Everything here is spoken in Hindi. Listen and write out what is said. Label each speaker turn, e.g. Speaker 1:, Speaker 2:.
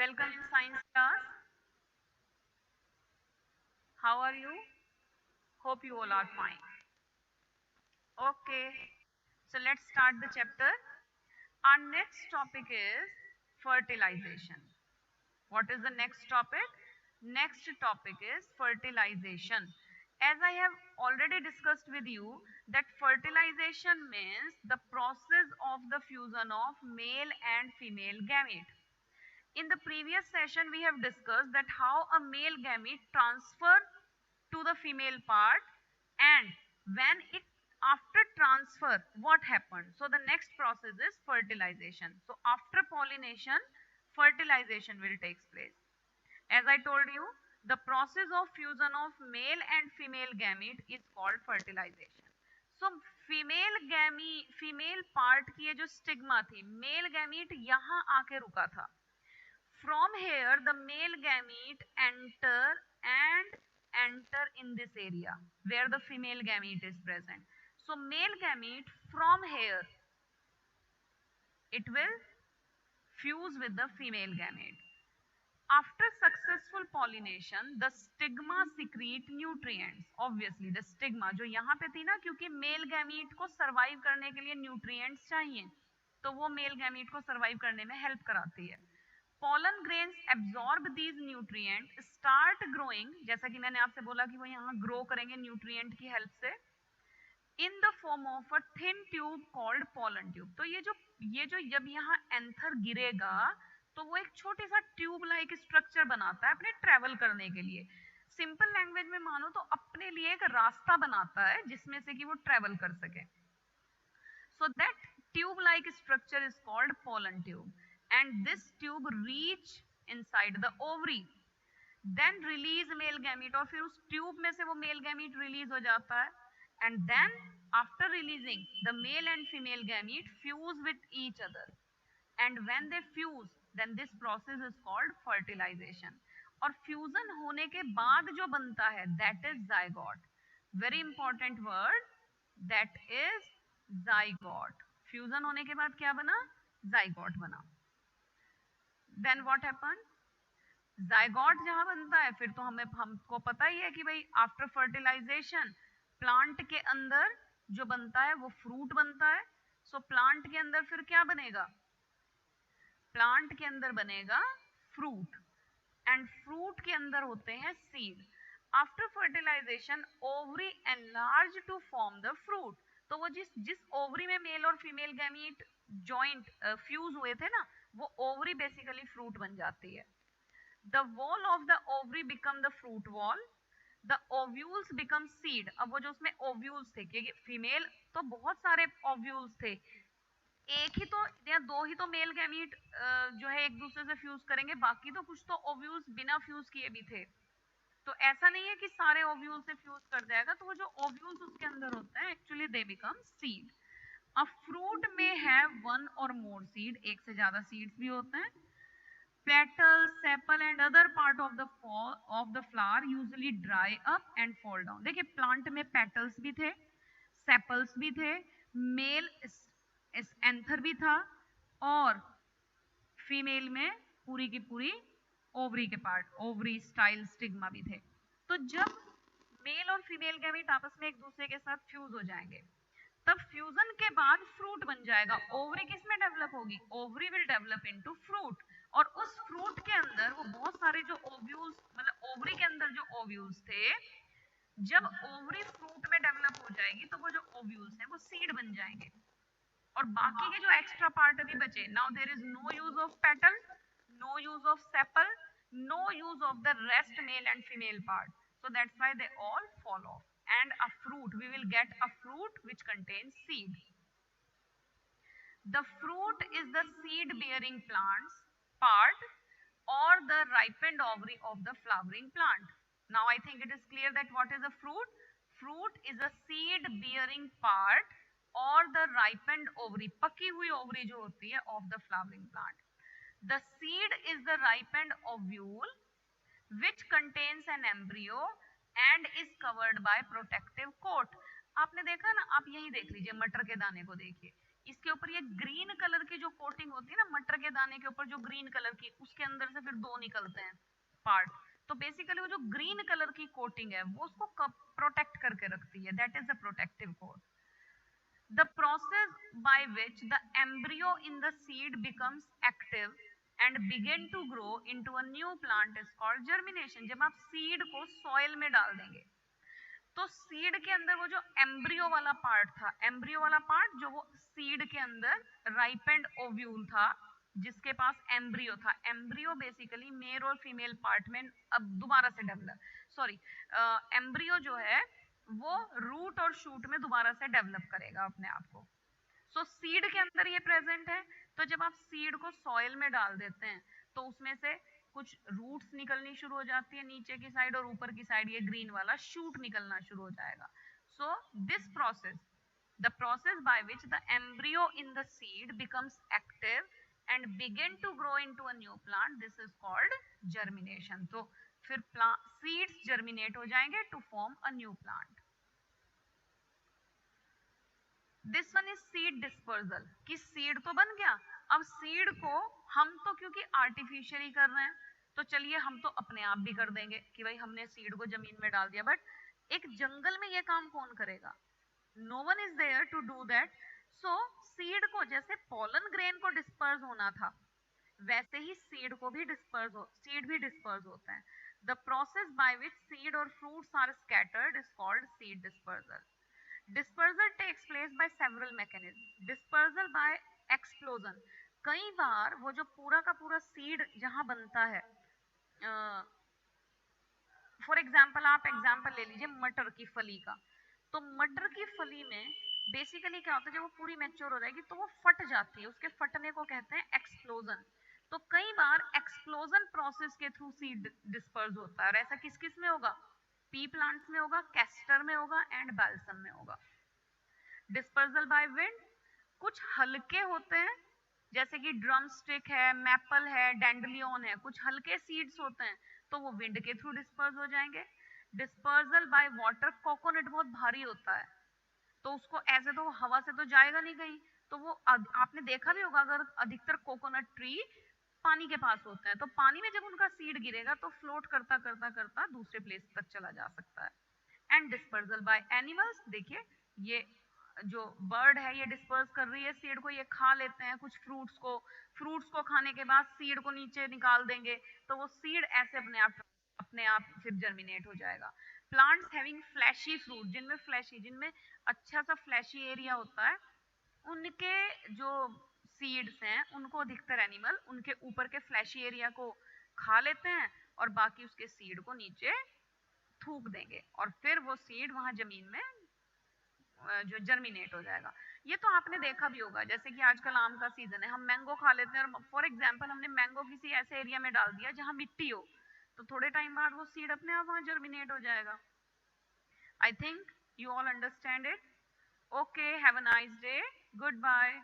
Speaker 1: Welcome to science class. How are you? Hope you all are fine. Okay, so let's start the chapter. Our next topic is fertilization. What is the next topic? Next topic is fertilization. As I have already discussed with you that fertilization means the process of the fusion of male and female gamete. In the previous session, we have discussed that how a male gamete transfer to the female part, and when it after transfer what happened. So the next process is fertilization. So after pollination, fertilization will take place. As I told you, the process of fusion of male and female gamete is called fertilization. So female part की ये जो स्टिग्मा थी, मेल गैमीट यहाँ आके रुका था. From here, the male gamete enter in this area where the female gamete is present. So male gamete from here, it will fuse with the female gamete. After successful pollination, the stigma secrete nutrients. Obviously, the stigma जो यहाँ पे थी ना, क्योंकि male gamete को survive करने के लिए nutrients चाहिए, तो वो male gamete को survive करने में help कराती है. Pollen grains absorb these nutrients, start growing, जैसा कि मैंने आपसे बोला कि वो यहाँ grow करेंगे nutrient की help से, in the form of a thin tube called pollen tube. तो ये जो जब यहाँ एंथर गिरेगा तो वो एक छोटी सा ट्यूब लाइक स्ट्रक्चर बनाता है अपने ट्रेवल करने के लिए. सिंपल लैंग्वेज में मानो तो अपने लिए एक रास्ता बनाता है जिसमें से कि वो ट्रेवल कर सके. So that tube like structure is called pollen tube, and this tube reach inside the ovary, then release male gamete, और फिर उस ट्यूब में से वो मेल गैमीट रिलीज हो जाता है, and then after releasing the male and female gamete fuse with each other, and when they fuse then this process is called fertilization. और फ्यूजन होने के बाद जो बनता है that is zygote. Very important word, that is zygote. Fusion होने के बाद क्या बना? zygote बना. Then what happened? zygote जहां बनता है फिर तो हमको पता ही है कि भाई आफ्टर फर्टिलाइजेशन प्लांट के अंदर जो बनता है वो फ्रूट बनता है. सो प्लांट के अंदर फिर क्या बनेगा? प्लांट के अंदर बनेगा फ्रूट, एंड फ्रूट के अंदर होते हैं seed. After fertilisation ovary enlarge to form the fruit. तो वो जिस ओवरी में मेल और फीमेल गैमीट जॉइंट फ्यूज हुए थे ना, वो ओवरी बेसिकली फ्रूट बन जाती है. The wall of the ovary become the fruit wall. The ovules become seed. अब वो जो उसमें ovules थे, क्योंकि फीमेल तो बहुत सारे ovules थे, एक ही तो या दो ही तो मेल गैमीट जो है एक दूसरे से फ्यूज करेंगे, बाकी तो कुछ तो ओव्यूल्स बिना फ्यूज किए भी थे. तो ऐसा नहीं है कि सारे ओव्यूल से फ्यूज कर जाएगा, तो वो जो ओव्यूल्स उसके अंदर होते हैं actually they become seed. A fruit में है वन और मोर सीड, एक से ज्यादा सीड्स भी होते हैं. Petals, sepal and other part of the flower usually dry up and fall down. देखिए प्लांट में पेटल्स भी थे, सेपल्स भी थे, मेल एंथर भी था, और फीमेल में पूरी की पूरी ओवरी के पार्ट, ओवरी स्टाइल स्टिग्मा भी थे. तो जब मेल और फीमेल गैमीट आपस में एक दूसरे के साथ फ्यूज हो जाएंगे, तब फ्यूजन के बाद फ्रूट बन जाएगा. ओवरी किस में डेवलप होगी? Ovary will develop into fruit, और उस फ्रूट के अंदर वो बहुत सारे जो ओव्यूल्स, मतलब ओवरी के अंदर जो ओव्यूल्स थे, जब ओवरी फ्रूट में डेवलप हो जाएगी तो वो जो ओव्यूल्स हैं वो सीड बन जाएंगे, और बाकी के जो एक्स्ट्रा पार्ट अभी बचे, now there is no use of petal, no use of sepal, no use of the rest male and female part. So that's why they all fall off, and a fruit, we will get a fruit which contains seed. The fruit is the seed bearing plants part or the ripened ovary of the flowering plant. Now I think it is clear that what is a fruit? Fruit is a seed bearing part or the ripened ovary, पकी हुई ovary जो होती है of the flowering plant. The seed is the ripened ovule which contains an embryo and is covered by protective coat. आपने देखा ना, आप यही देख लीजिए, मटर के दाने को देखिए, इसके ऊपर ये ग्रीन कलर की जो कोटिंग होती है ना, मटर के दाने के ऊपर जो ग्रीन कलर की, उसके अंदर से फिर दो निकलते हैं पार्ट। तो बेसिकली वो जो ग्रीन कलर की कोटिंग है वो उसको प्रोटेक्ट करके रखती है, that is the protective coat. The process by which the embryo in the seed becomes active and begin to grow into a new plant is called germination। जब आप सीड को सॉइल में डाल देंगे तो सीड के अंदर वो जो एम्ब्रियो वाला पार्ट था, एम्ब्रियो वाला पार्ट जो वो सीड के अंदर राइपेंड ओव्यूल था, जिसके पास एम्ब्रियो था, एम्ब्रियो बेसिकली मेल और फीमेल पार्ट में अब दोबारा से डेवलप, सॉरी, एम्ब्रियो जो है वो रूट और शूट में दोबारा से डेवलप करेगा अपने आप को। सो सीड के अंदर ये प्रेजेंट है। तो जब आप सीड को सॉइल में डाल देते हैं तो उसमें से कुछ रूट्स निकलनी शुरू हो जाती है नीचे की साइड, और ऊपर की साइड ये ग्रीन वाला शूट निकलना शुरू हो जाएगा। So this process, the process by which the embryo in the seed becomes active and begin to grow into a new plant, this is called germination. तो फिर सीड्स जर्मिनेट हो जाएंगे to form a new plant. This one is seed dispersal, कि सीड तो बन गया, अब सीड को हम तो क्योंकि आर्टिफिशियली कर रहे हैं तो चलिए हम तो अपने आप भी कर देंगे कि भाई हमने सीड को जमीन में डाल दिया, बट एक जंगल में ये काम कौन करेगा? No one is there to do that. So seed को जैसे पॉलन ग्रेन को डिस्पर्स होना था, वैसे ही सीड को भी सीड भी डिस्पर्स होता है। The process by which seed और fruits are scattered is called seed dispersal. Dispersal takes place by several mechanisms. Dispersal by explosion, कई बार वो जो पूरा का पूरा सीड जहां बनता है, फॉर एग्जाम्पल आप एग्जाम्पल ले लीजिए मटर की फली का, तो मटर की फली में बेसिकली क्या होता है, जब वो पूरी मैच्योर हो जाएगी तो वो फट जाती है, उसके फटने को कहते हैं एक्सप्लोजन। तो कई बार एक्सप्लोजन प्रोसेस के थ्रू सीड डिस्पर्स होता है, और ऐसा किस किस में होगा? पी प्लांट्स में होगा, कैस्टर में होगा एंड बाल्सम में होगा। डिस्पर्सल बाय विंड, कुछ हल्के होते हैं जैसे कि ड्रम स्टिक है, मैपल है, डैंडलियन है, कुछ हल्के सीड्स होते हैं तो वो विंड के थ्रू डिस्पर्स हो जाएंगे। डिस्पर्सल बाय वाटर, कोकोनट बहुत भारी होता है तो उसको ऐसे तो हवा से तो जाएगा नहीं कहीं, तो वो आपने देखा भी होगा अगर अधिकतर कोकोनट ट्री पानी के पास होते हैं तो पानी में जब उनका सीड गिरेगा तो फ्लोट करता करता करता दूसरे प्लेस तक चला जा सकता है। एंड डिस्पर्सल बाय एनिमल्स, देखिए ये जो बर्ड है ये डिस्पर्स कर रही है सीड को, ये खा लेते हैं कुछ फ्रूट्स को खाने के बाद सीड को नीचे निकाल देंगे तो वो सीड ऐसे अपने आप फिर जर्मिनेट हो जाएगा। प्लांट्स हैविंग फ्लैशी फ्रूट, जिनमें अच्छा सा फ्लैशी एरिया होता है, उनके जो सीड्स हैं उनको अधिकतर एनिमल उनके ऊपर के फ्लैशी एरिया को खा लेते हैं और बाकी उसके सीड को नीचे थूक देंगे और फिर वो सीड वहां जमीन में जो जर्मिनेट हो जाएगा। ये तो आपने देखा भी होगा, जैसे कि आजकल आम का सीजन है, हम मैंगो खा लेते हैं और फॉर एग्जांपल हमने मैंगो किसी ऐसे एरिया में डाल दिया जहां मिट्टी हो, तो थोड़े टाइम बाद वो सीड अपने आप वहां जर्मिनेट हो जाएगा। I think you all understand it. Okay, have a nice day, good bye.